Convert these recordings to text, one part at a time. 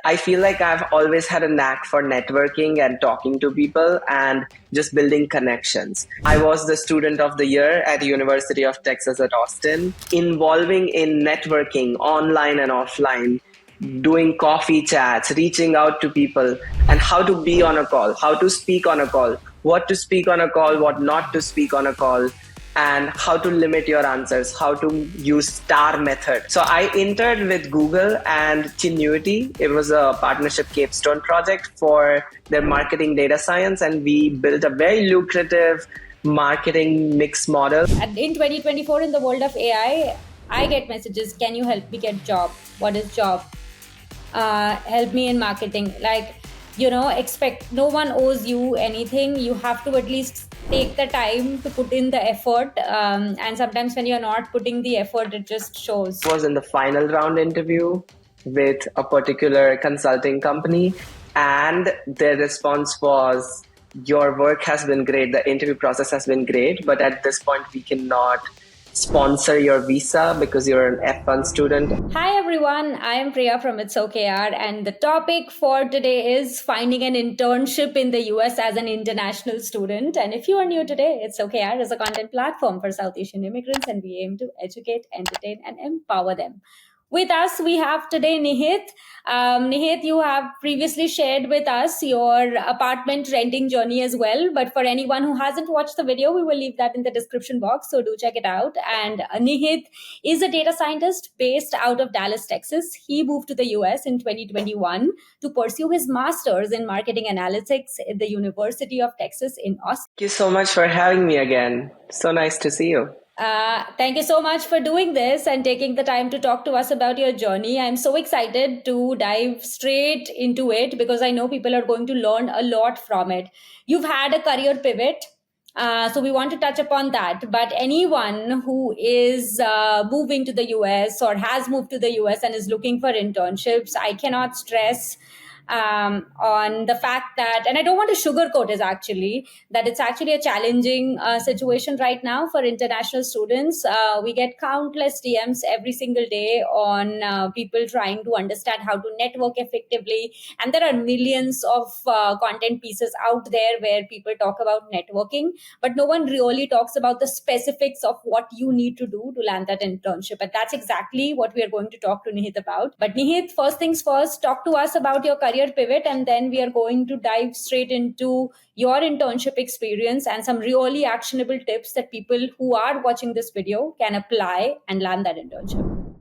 I feel like I've always had a knack for networking and talking to people and just building connections. I was the student of the year at University of Texas at Austin, involving in networking online and offline, doing coffee chats, reaching out to people, and how to be on a call, how to speak on a call, what to speak on a call, what not to speak on a call, and how to limit your answers, how to use star method. So I interned with Google and Seniority. It was a partnership capstone project for their marketing data science, and we built a very lucrative marketing mix model. And in 2024, in the world of I get messages, can you help me get job? What is job? Help me in marketing. Expect no one owes you anything. You have to at least take the time to put in the effort. And sometimes when you're not putting the effort, it just shows. I was in the final round interview with a particular consulting company, and their response was, your work has been great, the interview process has been great, but at this point we cannot sponsor your visa because you're an F1 student. Hi everyone, I am Priya from It's OKR, and the topic for today is finding an internship in the US as an international student. And if you are new today, It's OKR is a content platform for South Asian immigrants, and we aim to educate, entertain, and empower them. With us, we have today Nihit. Nihit, you have previously shared with us your apartment renting journey as well. But for anyone who hasn't watched the video, we will leave that in the description box. So do check it out. And Nihit is a data scientist based out of Dallas, Texas. He moved to the US in 2021 to pursue his master's in marketing analytics at the University of Texas in Austin. Thank you so much for having me again. So nice to see you. Thank you so much for doing this and taking the time to talk to us about your journey. I'm so excited to dive straight into it because I know people are going to learn a lot from it. You've had a career pivot, so we want to touch upon that. But anyone who is moving to the US or has moved to the US and is looking for internships, I cannot stress on the fact that, and I don't want to sugarcoat it actually, that it's actually a challenging situation right now for international students. We get countless DMs every single day on people trying to understand how to network effectively. And there are millions of content pieces out there where people talk about networking, but no one really talks about the specifics of what you need to do to land that internship. And that's exactly what we are going to talk to Nihit about. But Nihit, first things first, talk to us about your career pivot, and then we are going to dive straight into your internship experience and some really actionable tips that people who are watching this video can apply and land that internship.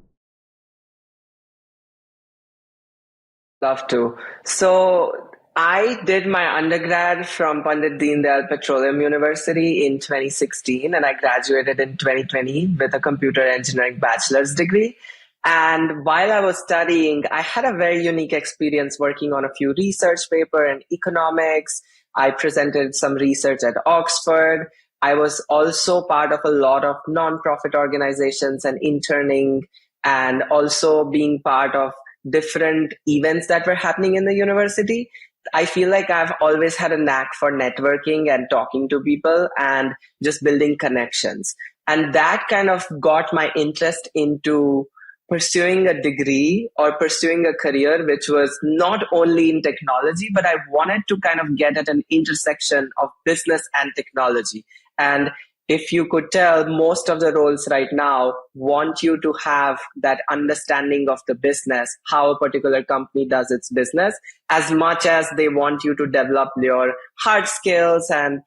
Love to. So I did my undergrad from Pandit Deendayal Petroleum University in 2016, and I graduated in 2020 with a computer engineering bachelor's degree. And while I was studying, I had a very unique experience working on a few research papers in economics. I presented some research at Oxford. I was also part of a lot of nonprofit organizations and interning, and also being part of different events that were happening in the university. I feel like I've always had a knack for networking and talking to people and just building connections. And that kind of got my interest into pursuing a degree or pursuing a career which was not only in technology, but I wanted to kind of get at an intersection of business and technology. And if you could tell, most of the roles right now want you to have that understanding of the business, how a particular company does its business, as much as they want you to develop your hard skills and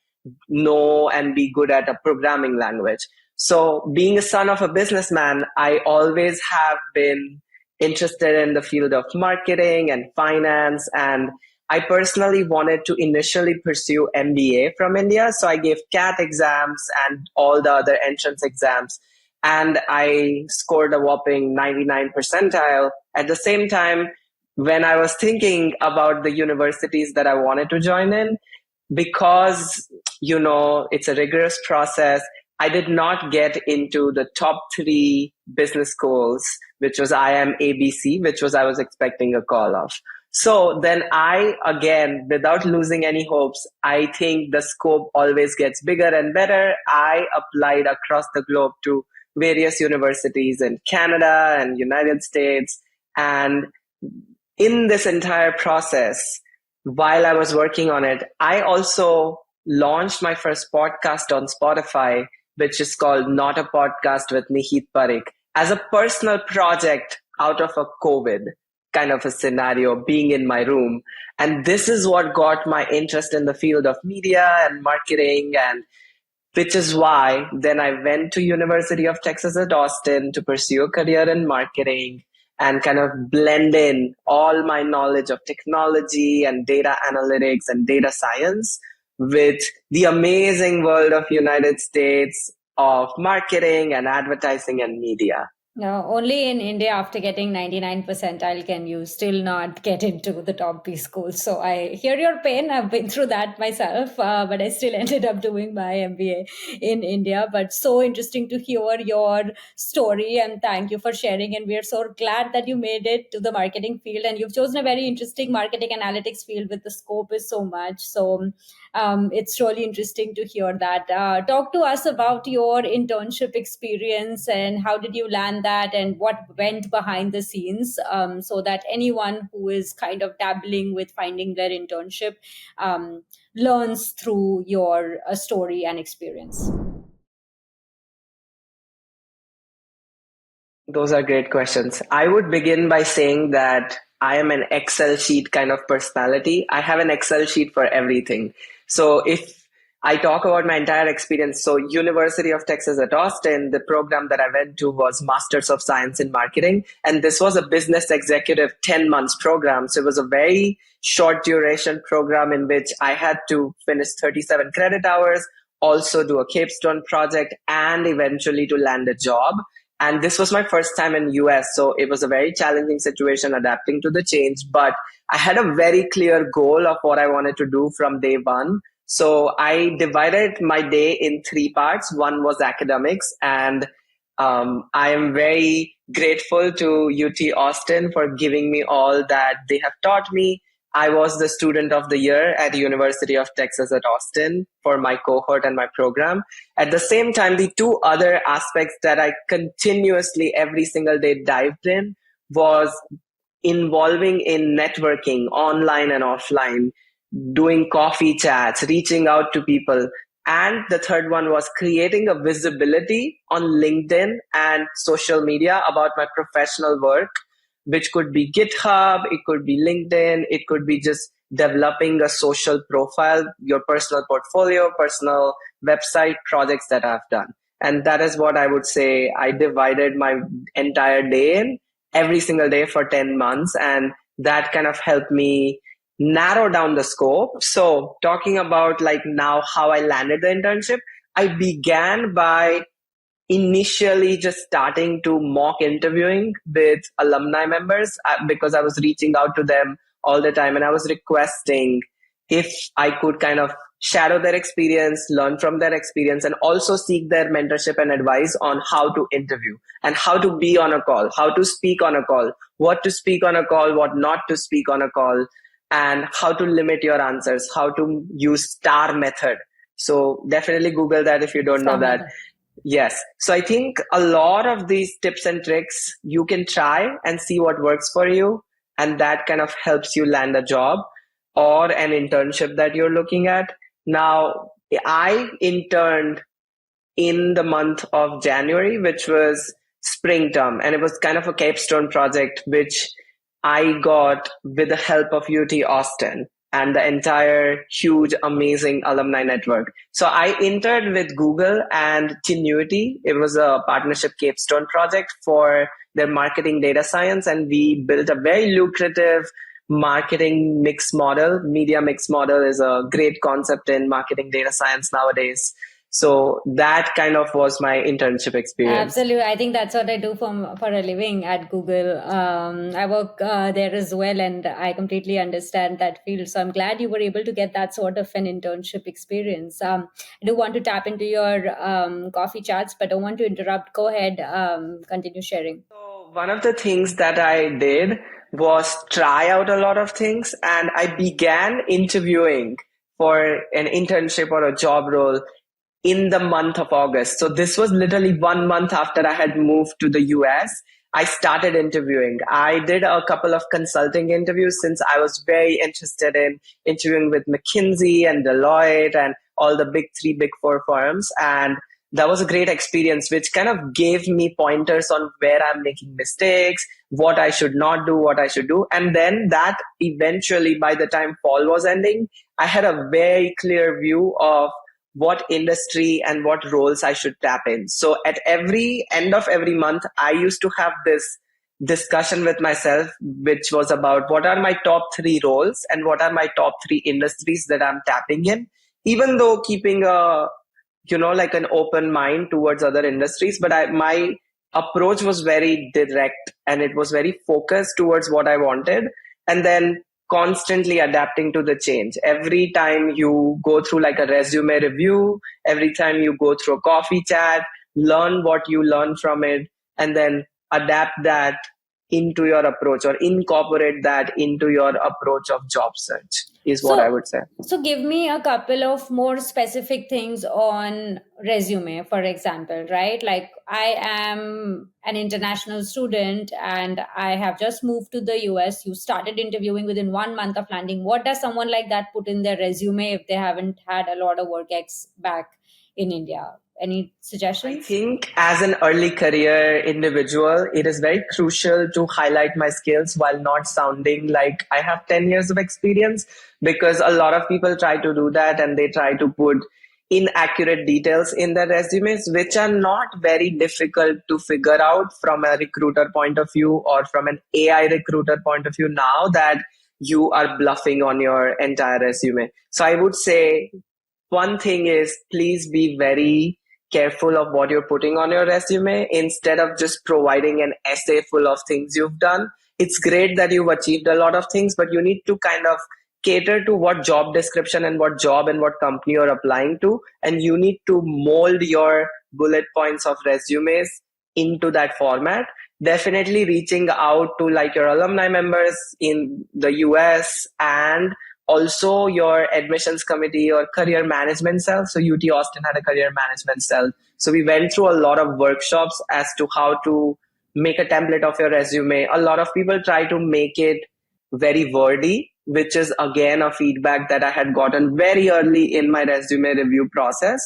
know and be good at a programming language. So being a son of a businessman, I always have been interested in the field of marketing and finance. And I personally wanted to initially pursue MBA from India. So I gave CAT exams and all the other entrance exams. And I scored a whopping 99 percentile. At the same time, when I was thinking about the universities that I wanted to join in, because, it's a rigorous process, I did not get into the top 3 business schools, which was IIM ABC, which was I was expecting a call of. So then I, again, without losing any hopes, I think the scope always gets bigger and better. I applied across the globe to various universities in Canada and United States. And in this entire process, while I was working on it, I also launched my first podcast on Spotify, which is called Not a Podcast with Nihit Parikh, as a personal project out of a COVID kind of a scenario, being in my room. And this is what got my interest in the field of media and marketing, and which is why then I went to University of Texas at Austin to pursue a career in marketing and kind of blend in all my knowledge of technology and data analytics and data science with the amazing world of United States of marketing and advertising and media. No, only in India, after getting 99 percentile, can you still not get into the top B schools. So I hear your pain. I've been through that myself, but I still ended up doing my MBA in India. But so interesting to hear your story, and thank you for sharing. And we're so glad that you made it to the marketing field, and you've chosen a very interesting marketing analytics field with the scope is so much. So it's really interesting to hear that. Talk to us about your internship experience and how did you land that and what went behind the scenes, so that anyone who is kind of dabbling with finding their internship learns through your story and experience. Those are great questions. I would begin by saying that I am an Excel sheet kind of personality. I have an Excel sheet for everything. So if I talk about my entire experience, so University of Texas at Austin, the program that I went to was Masters of Science in Marketing. And this was a business executive 10 months program. So it was a very short duration program in which I had to finish 37 credit hours, also do a capstone project, and eventually to land a job. And this was my first time in US, so it was a very challenging situation adapting to the change. But I had a very clear goal of what I wanted to do from day one. So I divided my day in three parts. One was academics, and I am very grateful to UT Austin for giving me all that they have taught me. I was the student of the year at University of Texas at Austin for my cohort and my program. At the same time, the two other aspects that I continuously every single day dived in was involving in networking online and offline, doing coffee chats, reaching out to people. And the third one was creating a visibility on LinkedIn and social media about my professional work, which could be GitHub, it could be LinkedIn, it could be just developing a social profile, your personal portfolio, personal website projects that I've done. And that is what I would say I divided my entire day in every single day for 10 months. And that kind of helped me narrow down the scope. So talking about like now how I landed the internship, I began by initially just starting to mock interviewing with alumni members because I was reaching out to them all the time and I was requesting if I could kind of shadow their experience, learn from their experience, and also seek their mentorship and advice on how to interview and how to be on a call, how to speak on a call, what to speak on a call, what not to speak on a call, and how to limit your answers, how to use STAR method. So definitely Google that if you don't know that. Yes. So I think a lot of these tips and tricks you can try and see what works for you. And that kind of helps you land a job or an internship that you're looking at. Now, I interned in the month of January, which was spring term, and it was kind of a capstone project, which I got with the help of UT Austin and the entire huge, amazing alumni network. So I interned with Google and Seniority. It was a partnership capstone project for their marketing data science. And we built a very lucrative marketing mix model. Media mix model is a great concept in marketing data science nowadays. So that kind of was my internship experience. Absolutely. I think that's what I do for a living at Google. I work there as well, and I completely understand that field. So I'm glad you were able to get that sort of an internship experience. I do want to tap into your coffee chats, but don't want to interrupt. Go ahead, continue sharing. So one of the things that I did was try out a lot of things, and I began interviewing for an internship or a job role in the month of August. So this was literally 1 month after I had moved to the US. I started interviewing. I did a couple of consulting interviews since I was very interested in interviewing with McKinsey and Deloitte and all the big three, big four firms. And that was a great experience, which kind of gave me pointers on where I'm making mistakes, what I should not do, what I should do. And then that eventually, by the time fall was ending, I had a very clear view of what industry and what roles I should tap in. So at every end of every month, I used to have this discussion with myself, which was about what are my top three roles and what are my top three industries that I'm tapping in, even though keeping a like an open mind towards other industries. But my approach was very direct and it was very focused towards what I wanted, and then constantly adapting to the change. Every time you go through like a resume review, every time you go through a coffee chat, learn what you learn from it, and then adapt that into your approach or incorporate that into your approach of job search is what I So, would say. so give me a couple of more specific things on resume, for example, right? Like I am an international student and I have just moved to the US. You started interviewing within 1 month of landing. What does someone like that put in their resume if they haven't had a lot of work ex back in India? Any I suggestions? think as an early career individual, it is very crucial to highlight my skills while not sounding like I have 10 years of experience, because a lot of people try to do that and they try to put inaccurate details in their resumes, which are not very difficult to figure out from a recruiter point of view or from an AI recruiter point of view now that you are bluffing on your entire resume. So I would say one thing is please be very careful of what you're putting on your resume instead of just providing an essay full of things you've done. It's great that you've achieved a lot of things, but you need to kind of cater to what job description and what job and what company you're applying to. And you need to mold your bullet points of resumes into that format. Definitely reaching out to like your alumni members in the US and also your admissions committee or career management cell. So UT Austin had a career management cell. So we went through a lot of workshops as to how to make a template of your resume. A lot of people try to make it very wordy, which is again a feedback that I had gotten very early in my resume review process.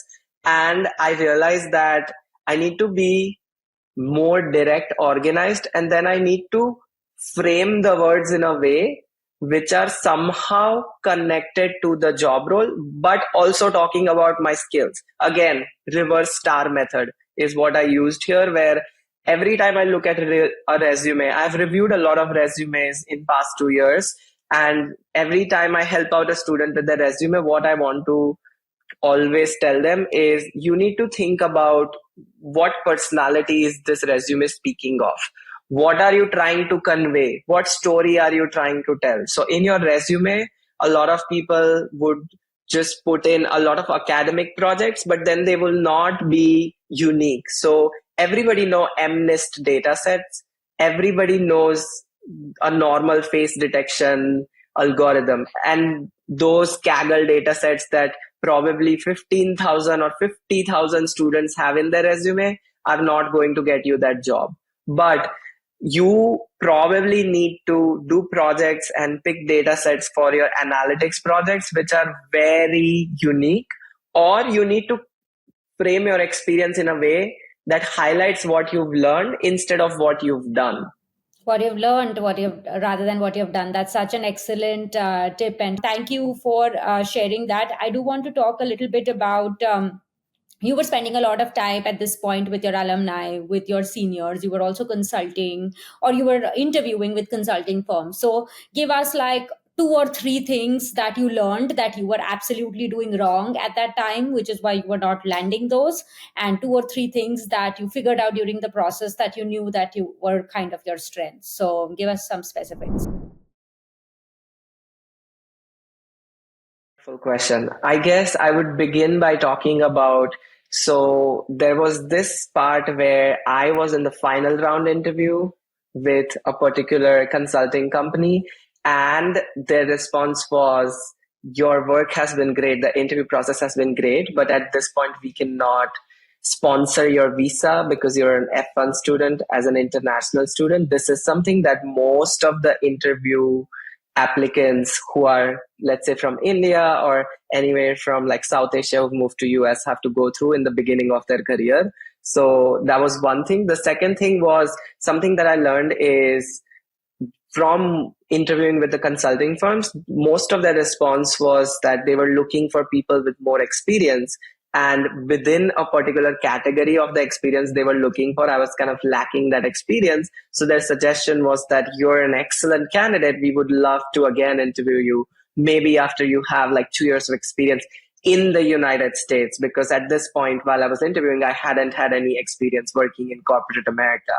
And I realized that I need to be more direct, organized, and then I need to frame the words in a way which are somehow connected to the job role, but also talking about my skills. Again, reverse star method is what I used here, where every time I look at a resume, I've reviewed a lot of resumes in past 2 years, and every time I help out a student with their resume, what I want to always tell them is you need to think about what personality is this resume speaking of. What are you trying to convey? What story are you trying to tell? So in your resume, a lot of people would just put in a lot of academic projects, but then they will not be unique. So everybody know MNIST data sets. Everybody knows a normal face detection algorithm, and those Kaggle data sets that probably 15,000 or 50,000 students have in their resume are not going to get you that job. But you probably need to do projects and pick data sets for your analytics projects, which are very unique, or you need to frame your experience in a way that highlights what you've learned instead of what you've done. What you've learned, what you've rather than what you've done. That's such an excellent tip, and thank you for sharing that. I do want to talk a little bit about. You were spending a lot of time at this point with your alumni, with your seniors. You were also consulting, or you were interviewing with consulting firms. So give us like two or three things that you learned that you were absolutely doing wrong at that time, which is why you were not landing those, and two or three things that you figured out during the process that you knew that you were kind of your strengths. So give us some specifics. Full question. I guess I would begin by talking about, so there was this part where I was in the final round interview with a particular consulting company, and their response was, your work has been great, the interview process has been great, but at this point we cannot sponsor your visa because you're an F1 student as an international student. This is something that most of the interview applicants who are, let's say, from India or anywhere from like South Asia who've moved to US have to go through in the beginning of their career. So that was one thing. The second thing was something that I learned is from interviewing with the consulting firms, most of their response was that they were looking for people with more experience. And within a particular category of the experience they were looking for, I was kind of lacking that experience. So their suggestion was that you're an excellent candidate. We would love to again interview you, maybe after you have like 2 years of experience in the United States, because at this point, while I was interviewing, I hadn't had any experience working in corporate America.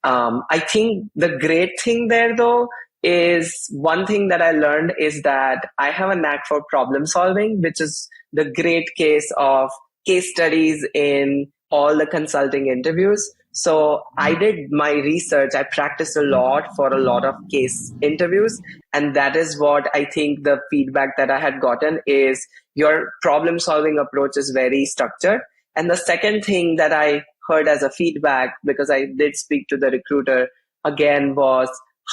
I think the great thing there, though, is one thing that I learned is that I have a knack for problem solving, which is the great case of case studies in all the consulting interviews. So I did my research, I practiced a lot for a lot of case interviews. And that is what I think the feedback that I had gotten is your problem solving approach is very structured. And the second thing that I heard as a feedback, because I did speak to the recruiter again, was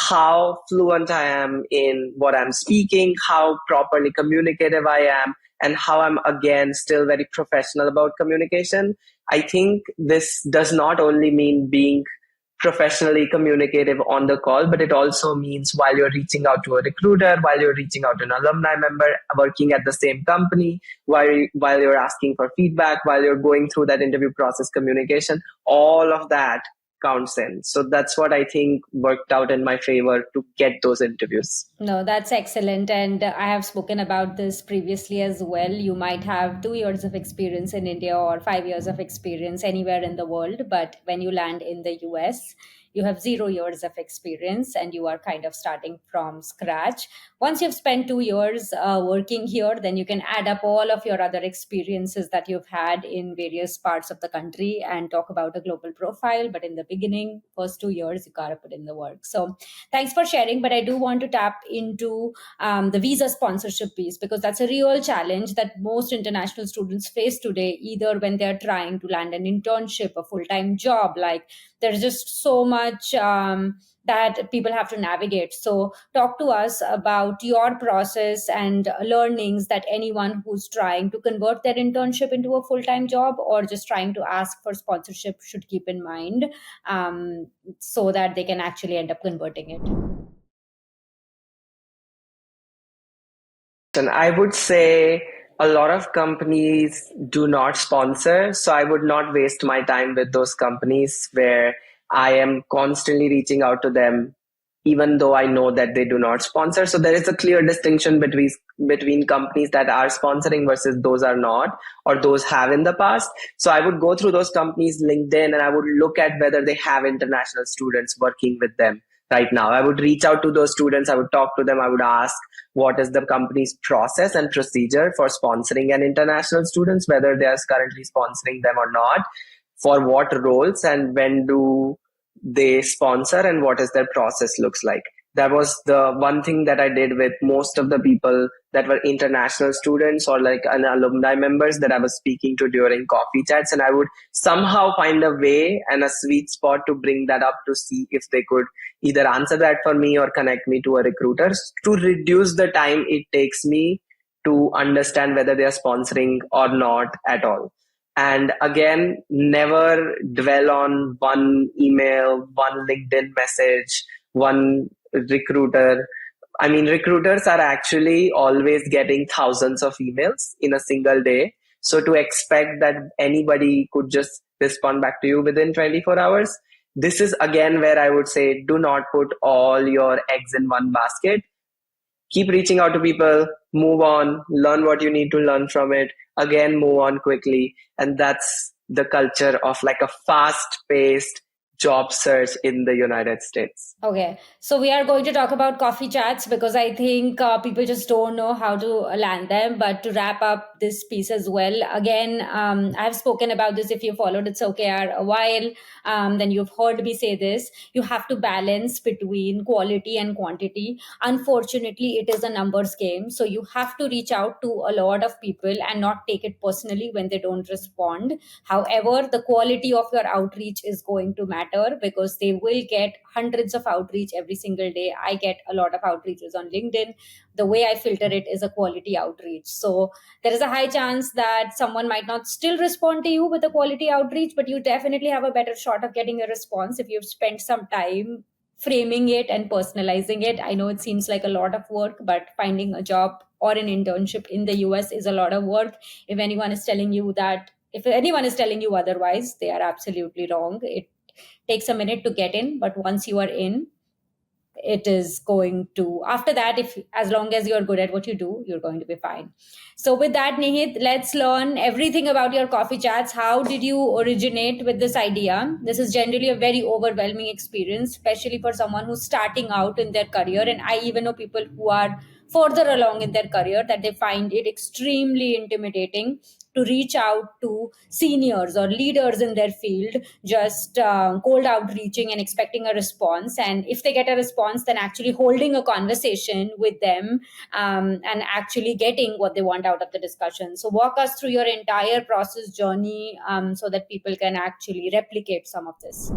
how fluent I am in what I'm speaking, how properly communicative I am, and how I'm again still very professional about communication. I think this does not only mean being professionally communicative on the call, but it also means while you're reaching out to a recruiter, while you're reaching out to an alumni member working at the same company, while you're asking for feedback, while you're going through that interview process communication, all of that counts in. So that's what I think worked out in my favor to get those interviews. No, that's excellent. And I have spoken about this previously as well. You might have 2 years of experience in India or 5 years of experience anywhere in the world. But when you land in the US, you have 0 years of experience and you are kind of starting from scratch. Once you've spent 2 years working here, then you can add up all of your other experiences that you've had in various parts of the country and talk about a global profile. But in the beginning, first 2 years, you gotta put in the work. So thanks for sharing. But I do want to tap into the visa sponsorship piece, because that's a real challenge that most international students face today, either when they're trying to land an internship, a full-time job. Like, there's just so much that people have to navigate. So talk to us about your process and learnings that anyone who's trying to convert their internship into a full-time job or just trying to ask for sponsorship should keep in mind, so that they can actually end up converting it. And I would say a lot of companies do not sponsor. So I would not waste my time with those companies where I am constantly reaching out to them, even though I know that they do not sponsor. So there is a clear distinction between companies that are sponsoring versus those are not, or those have in the past. So I would go through those companies' LinkedIn and I would look at whether they have international students working with them right now. I would reach out to those students, I would talk to them, I would ask what is the company's process and procedure for sponsoring an international students, whether they are currently sponsoring them or not, for what roles and when do they sponsor and what is their process looks like. That was the one thing that I did with most of the people that were international students or like an alumni members that I was speaking to during coffee chats. And I would somehow find a way and a sweet spot to bring that up to see if they could either answer that for me or connect me to a recruiter to reduce the time it takes me to understand whether they are sponsoring or not at all. And again, never dwell on one email, one LinkedIn message, one recruiter. I mean, recruiters are actually always getting thousands of emails in a single day. So to expect that anybody could just respond back to you within 24 hours, this is again where I would say do not put all your eggs in one basket. Keep reaching out to people, move on, learn what you need to learn from it, again, move on quickly. And that's the culture of like a fast paced, job search in the United States. Okay, so we are going to talk about coffee chats because I think people just don't know how to land them. But to wrap up this piece as well, again, I've spoken about this. If you followed It's OKR a while, then you've heard me say this. You have to balance between quality and quantity. Unfortunately, it is a numbers game. So you have to reach out to a lot of people and not take it personally when they don't respond. However, the quality of your outreach is going to matter because they will get hundreds of outreach every single day. I get a lot of outreaches on LinkedIn. The way I filter it is a quality outreach. So there is a high chance that someone might not still respond to you with a quality outreach, but you definitely have a better shot of getting a response if you've spent some time framing it and personalizing it. I know it seems like a lot of work, but finding a job or an internship in the US is a lot of work. If anyone is telling you otherwise, they are absolutely wrong. It takes a minute to get in, but once you are in, it is going to, after that, if as long as you're good at what you do, you're going to be fine. So with that, Nihit, let's learn everything about your coffee chats. How did you originate with this idea? This is generally a very overwhelming experience, especially for someone who's starting out in their career. And I even know people who are further along in their career that they find it extremely intimidating to reach out to seniors or leaders in their field, just cold outreaching and expecting a response. And if they get a response, then actually holding a conversation with them and actually getting what they want out of the discussion. So walk us through your entire process journey so that people can actually replicate some of this.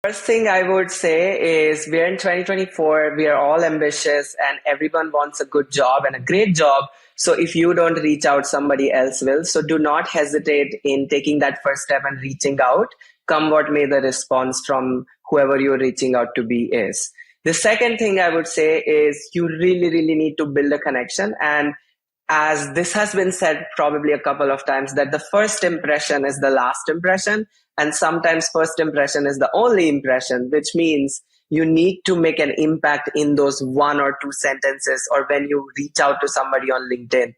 First thing I would say is we're in 2024, we are all ambitious and everyone wants a good job and a great job. So if you don't reach out, somebody else will. So do not hesitate in taking that first step and reaching out, come what may the response from whoever you're reaching out to be is. The second thing I would say is you really, really need to build a connection. And as this has been said probably a couple of times, that the first impression is the last impression, and sometimes first impression is the only impression, which means you need to make an impact in those one or two sentences or when you reach out to somebody on LinkedIn.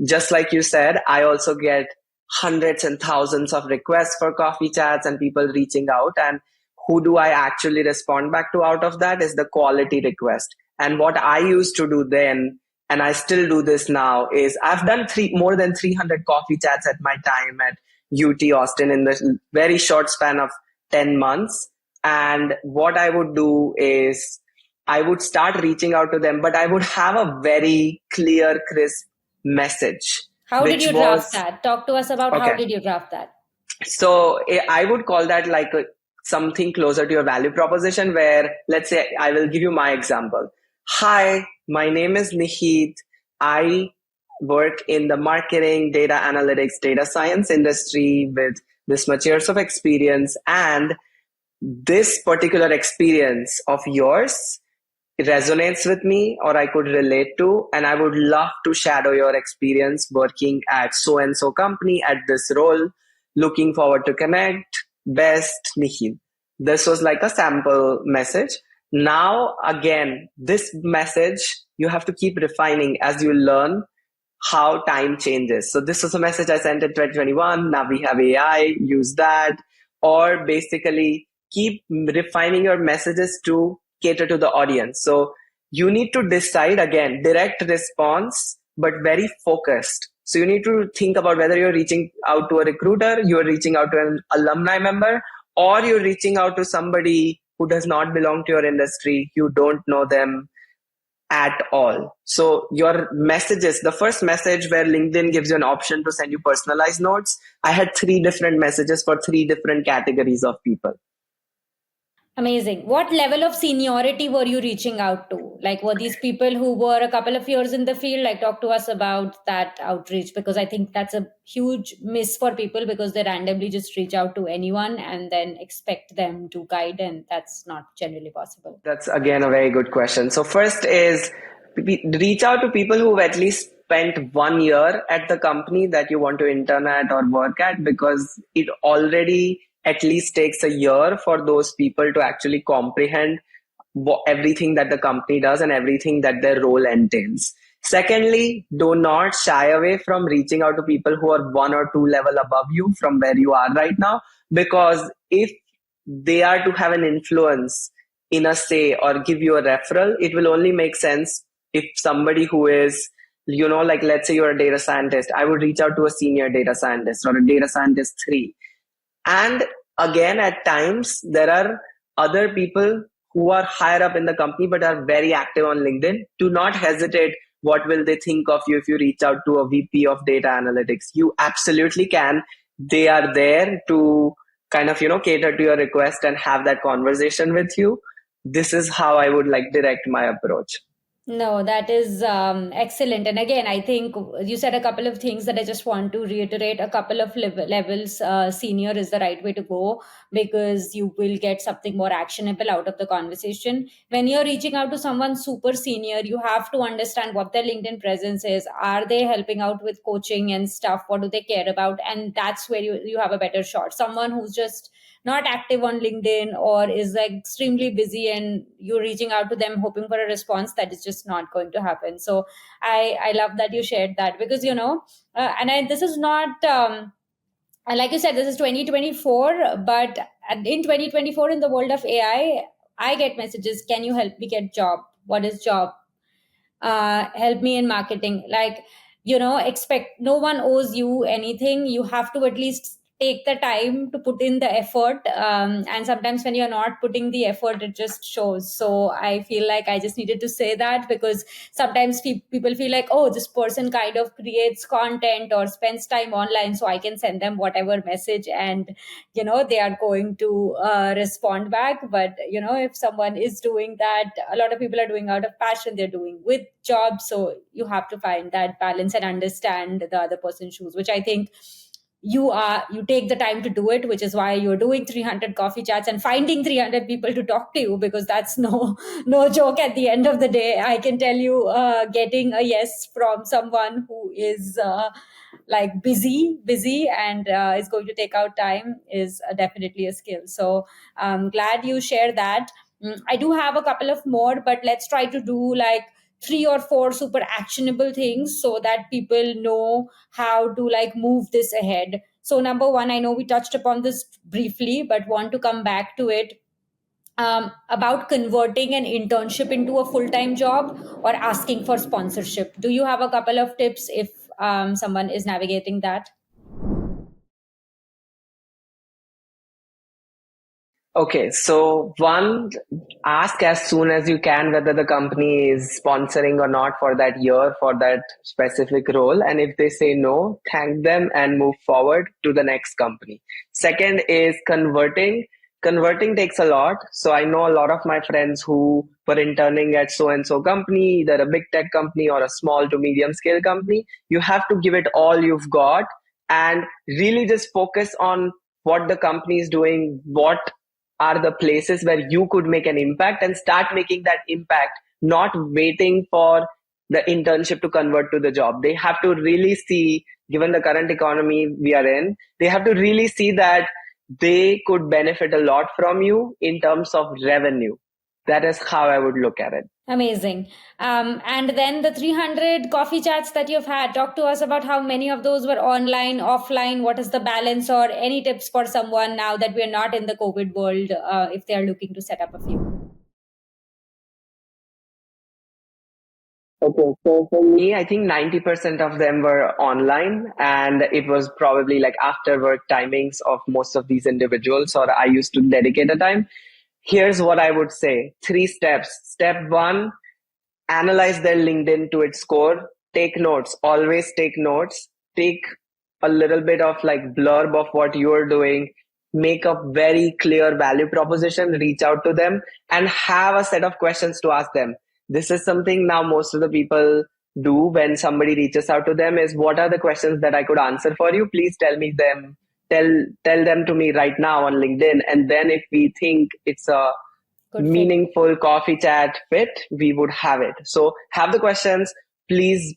Just like you said, I also get hundreds and thousands of requests for coffee chats and people reaching out, and who do I actually respond back to out of that is the quality request. And what I used to do then, and I still do this now, is I've done more than 300 coffee chats at my time at UT Austin in the very short span of 10 months. And what I would do is I would start reaching out to them, but I would have a very clear, crisp message. How did you draft that? Talk to us about how did you draft that? So I would call that like something closer to your value proposition, where let's say I will give you my example. Hi, my name is Nihit. I work in the marketing, data analytics, data science industry with this much years of experience. And this particular experience of yours resonates with me, or I could relate to, and I would love to shadow your experience working at so-and-so company at this role. Looking forward to connect. Best, Nihit. This was like a sample message. Now, again, this message, you have to keep refining as you learn how time changes. So this was a message I sent in 2021. Now we have AI, use that. Or basically keep refining your messages to cater to the audience. So you need to decide, again, direct response, but very focused. So you need to think about whether you're reaching out to a recruiter, you're reaching out to an alumni member, or you're reaching out to somebody who does not belong to your industry. You don't know them at all. So your messages, the first message where LinkedIn gives you an option to send you personalized notes, I had 3 different messages for 3 different categories of people. Amazing. What level of seniority were you reaching out to? Like, were these people who were a couple of years in the field? Like, talk to us about that outreach, because I think that's a huge miss for people, because they randomly just reach out to anyone and then expect them to guide, and that's not generally possible. That's again a very good question. So first is reach out to people who've at least spent 1 year at the company that you want to intern at or work at, because it already at least takes a year for those people to actually comprehend everything that the company does and everything that their role entails. Secondly, do not shy away from reaching out to people who are one or two level above you from where you are right now, because if they are to have an influence in a say or give you a referral, it will only make sense if somebody who is, like let's say you're a data scientist, I would reach out to a senior data scientist or a data scientist 3. And again, at times, there are other people who are higher up in the company but are very active on LinkedIn. Do not hesitate. What will they think of you if you reach out to a VP of data analytics? You absolutely can. They are there to kind of, cater to your request and have that conversation with you. This is how I would like direct my approach. No, that is excellent. And again, I think you said a couple of things that I just want to reiterate. A couple of levels, senior is the right way to go because you will get something more actionable out of the conversation. When you're reaching out to someone super senior, you have to understand what their LinkedIn presence is. Are they helping out with coaching and stuff? What do they care about? And that's where you have a better shot. Someone who's just not active on LinkedIn or is like extremely busy and you're reaching out to them hoping for a response, that is just not going to happen. So I love that you shared that because this is not and like you said, this is 2024, but in 2024 in the world of I get messages, can you help me get job? What is job? Help me in marketing. Like, expect no one owes you anything. You have to at least take the time to put in the effort, and sometimes when you're not putting the effort, it just shows. So I feel like I just needed to say that because sometimes people feel like, oh, this person kind of creates content or spends time online, so I can send them whatever message and they are going to respond back. But if someone is doing that, a lot of people are doing out of passion, they're doing with jobs, so you have to find that balance and understand the other person's shoes, which I think you take the time to do it, which is why you're doing 300 coffee chats and finding 300 people to talk to you, because that's no joke. At the end of the day, I can tell you, getting a yes from someone who is like busy and is going to take out time is definitely a skill. So I'm glad you share that. I do have a couple of more, but let's try to do like 3 or 4 super actionable things so that people know how to like move this ahead. So number one, I know we touched upon this briefly but want to come back to it, about converting an internship into a full-time job or asking for sponsorship. Do you have a couple of tips if someone is navigating that? Okay, so one, ask as soon as you can whether the company is sponsoring or not for that year, for that specific role. And if they say no, thank them and move forward to the next company. Second is converting. Converting takes a lot. So I know a lot of my friends who were interning at so and so company, either a big tech company or a small to medium scale company. You have to give it all you've got and really just focus on what the company is doing, what are the places where you could make an impact, and start making that impact, not waiting for the internship to convert to the job. They have to really see, given the current economy we are in, they have to really see that they could benefit a lot from you in terms of revenue. That is how I would look at it. Amazing. And then the 300 coffee chats that you've had, talk to us about how many of those were online, offline. What is the balance, or any tips for someone now that we're not in the COVID world, if they are looking to set up a few? Okay, so for me, I think 90% of them were online, and it was probably like after work timings of most of these individuals, or I used to dedicate a time. Here's what I would say: 3 steps. Step one, analyze their LinkedIn to its core. Take notes, always take notes. Take a little bit of like blurb of what you're doing. Make a very clear value proposition, reach out to them, and have a set of questions to ask them. This is something now most of the people do when somebody reaches out to them, is what are the questions that I could answer for you? Please tell me them. Tell them to me right now on LinkedIn. And then if we think it's a Good fit. meaningful coffee chat fit, we would have it. So have the questions. Please,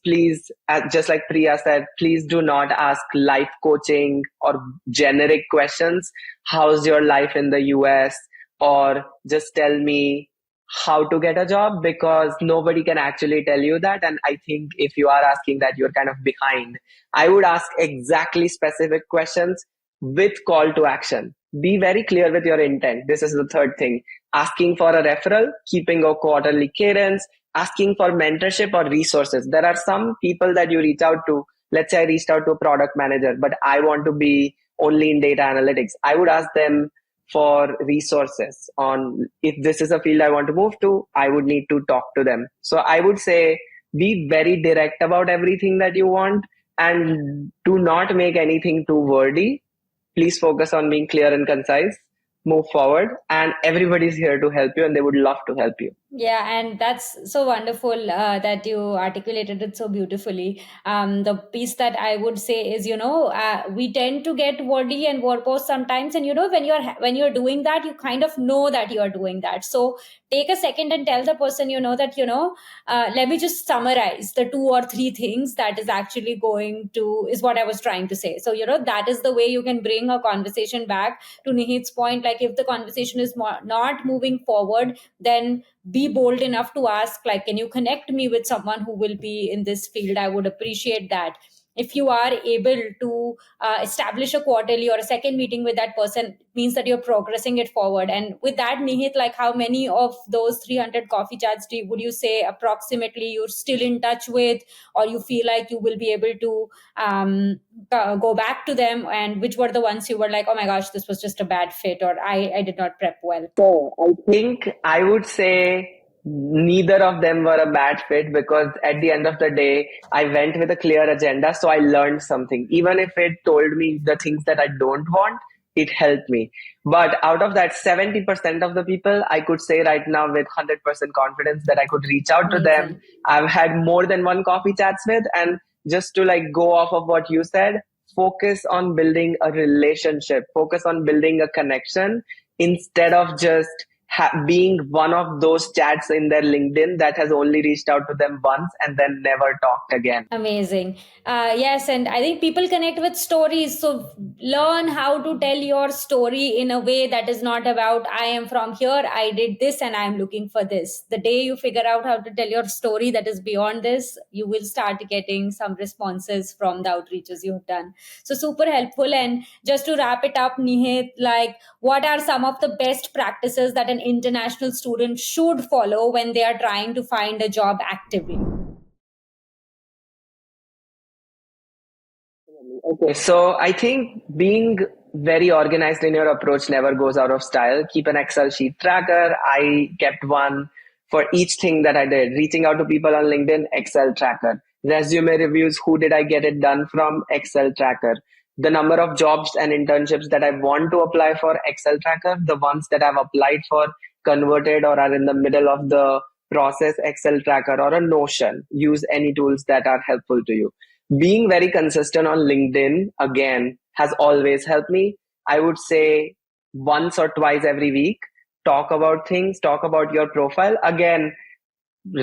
just like Priya said, please do not ask life coaching or generic questions. How's your life in the US? Or just tell me how to get a job, because nobody can actually tell you that. And I think if you are asking that, you're kind of behind. I would ask exactly specific questions with call to action. Be very clear with your intent. This is the third thing. Asking for a referral, keeping a quarterly cadence, asking for mentorship or resources. There are some people that you reach out to. Let's say I reached out to a product manager, but I want to be only in data analytics. I would ask them for resources on if this is a field I want to move to, I would need to talk to them. So I would say be very direct about everything that you want and do not make anything too wordy. Please focus on being clear and concise, move forward, and everybody's here to help you and they would love to help you. Yeah, and that's so wonderful that you articulated it so beautifully. The piece that I would say is, we tend to get wordy and verbose sometimes, and when you're doing that, you kind of know that you are doing that. So take a second and tell the person, let me just summarize the two or three things that is actually going to is what I was trying to say. So that is the way you can bring a conversation back to Nihit's point. Like if the conversation is not moving forward, then be bold enough to ask, like, can you connect me with someone who will be in this field? I would appreciate that. If you are able to establish a quarterly or a second meeting with that person, it means that you're progressing it forward. And with that, Nihit, like, how many of those 300 coffee chats would you say approximately you're still in touch with, or you feel like you will be able to go back to them? And which were the ones you were like, oh my gosh, this was just a bad fit, or I did not prep well? So I think I would say neither of them were a bad fit, because at the end of the day, I went with a clear agenda. So I learned something. Even if it told me the things that I don't want, it helped me. But out of that 70% of the people, I could say right now with 100% confidence that I could reach out to them. Amazing. I've had more than one coffee chats with. And just to like go off of what you said, focus on building a relationship, focus on building a connection instead of just being one of those chats in their LinkedIn that has only reached out to them once and then never talked again. Amazing. Yes, and I think people connect with stories. So learn how to tell your story in a way that is not about, I am from here, I did this, and I'm looking for this. The day you figure out how to tell your story that is beyond this, you will start getting some responses from the outreaches you have done. So super helpful. And just to wrap it up, Nihit, like, what are some of the best practices that an international student should follow when they are trying to find a job actively? Okay, so I think being very organized in your approach never goes out of style. Keep an Excel sheet tracker. I kept one for each thing that I did. Reaching out to people on LinkedIn, Excel tracker. Resume reviews, who did I get it done from? Excel tracker. The number of jobs and internships that I want to apply for, Excel tracker. The ones that I've applied for, converted, or are in the middle of the process, Excel tracker, or a Notion. Use any tools that are helpful to you. Being very consistent on LinkedIn, again, has always helped me. I would say once or twice every week, talk about things, talk about your profile. Again,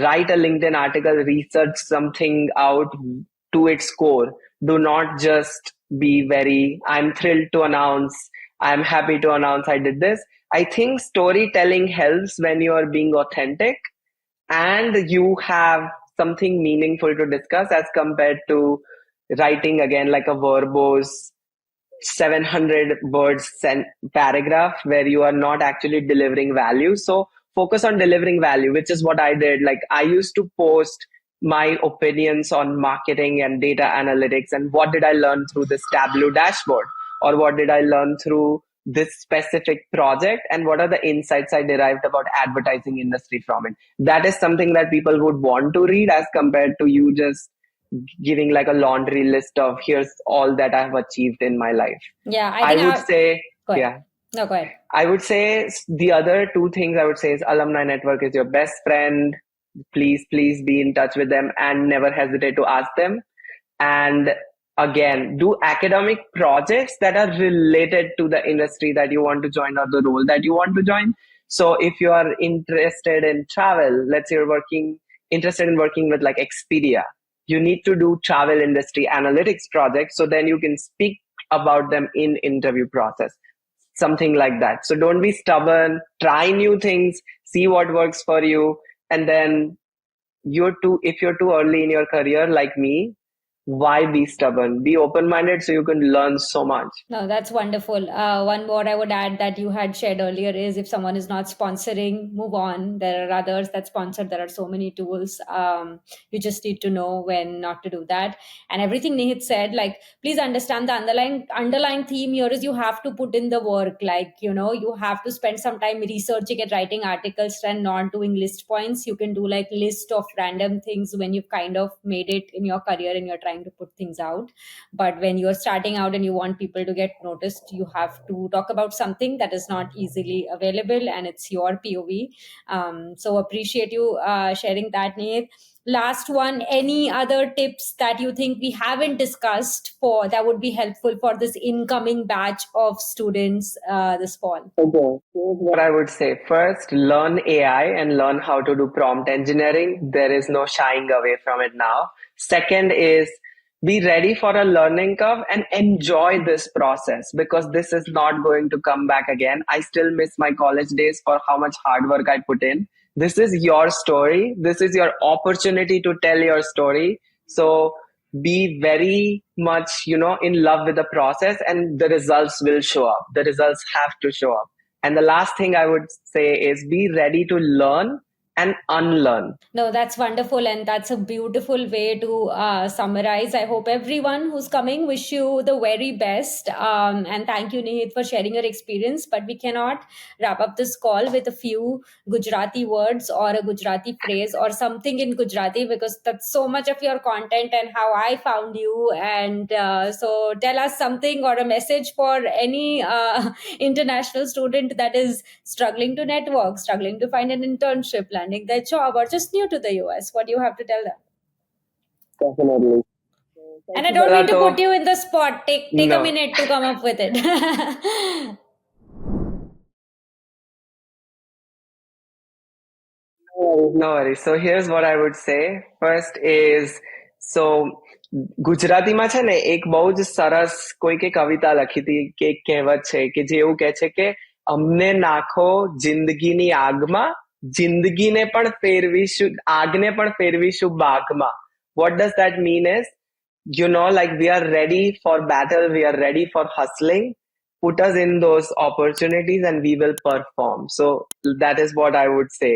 write a LinkedIn article, research something out to its core. Do not just be very, I'm thrilled to announce, I'm happy to announce I did this. I think storytelling helps when you are being authentic and you have something meaningful to discuss as compared to writing again like a verbose 700 words paragraph where you are not actually delivering value. So focus on delivering value, which is what I did. Like I used to post my opinions on marketing and data analytics and what did I learn through this Tableau dashboard, or what did I learn through this specific project, and what are the insights I derived about advertising industry from it. That is something that people would want to read as compared to you just giving like a laundry list of here's all that I've achieved in my life. Yeah, I I think would say, go ahead. yeah, No, go ahead. I would say the other two things I would say is alumni network is your best friend. Please be in touch with them and never hesitate to ask them. And again, do academic projects that are related to the industry that you want to join or the role that you want to join. So if you are interested in travel, let's say you're interested in working with like Expedia, you need to do travel industry analytics projects. So then you can speak about them in interview process. something like that. So don't be stubborn, try new things, see what works for you. And then if you're too early in your career like me, why be stubborn? Be open minded so you can learn so much. No, that's wonderful. One more I would add that you had shared earlier is if someone is not sponsoring, move on. There are others that sponsor. There are so many tools. You just need to know when not to do that. And everything Nihit said, like, please understand the underlying theme here is you have to put in the work. Like, you have to spend some time researching and writing articles and not doing list points. You can do like list of random things when you've kind of made it in your career and you're trying to put things out. But when you're starting out and you want people to get noticed, you have to talk about something that is not easily available and it's your POV. So appreciate you sharing that, Nate. Last one, any other tips that you think we haven't discussed for that would be helpful for this incoming batch of students this fall? Okay, here's what I would say. First, learn AI and learn how to do prompt engineering. There is no shying away from it now. Second is be ready for a learning curve and enjoy this process because this is not going to come back again. I still miss my college days for how much hard work I put in. This is your story. This is your opportunity to tell your story. So be very much, in love with the process, and the results will show up. The results have to show up. And the last thing I would say is be ready to learn and unlearn. No, that's wonderful. And that's a beautiful way to summarize. I hope everyone who's coming wish you the very best. And thank you, Nihit, for sharing your experience. But we cannot wrap up this call with a few Gujarati words or a Gujarati phrase or something in Gujarati because that's so much of your content and how I found you. And so tell us something or a message for any international student that is struggling to network, struggling to find an internship, landing their job, or just new to the US. What do you have to tell them? Definitely. And I Thank you, don't Bella. mean to put you in the spot. Take a No. minute to come up with it. No worries. So here's what I would say. First is, so ગુજરાતીમાં છે ને એક બહુ જ સરસ કોઈકે કવિતા લખી હતી કે એક કહેવત છે કે જે એવું કહે છે કે અમને નાખો જિંદગીની આગમાં જિંદગીને પણ ફેરવીશું આગને પણ ફેરવીશું બાગમાં. What does that mean is, like we are ready for battle, we are ready for hustling. Put us in those opportunities and we will perform. So that is what I would say.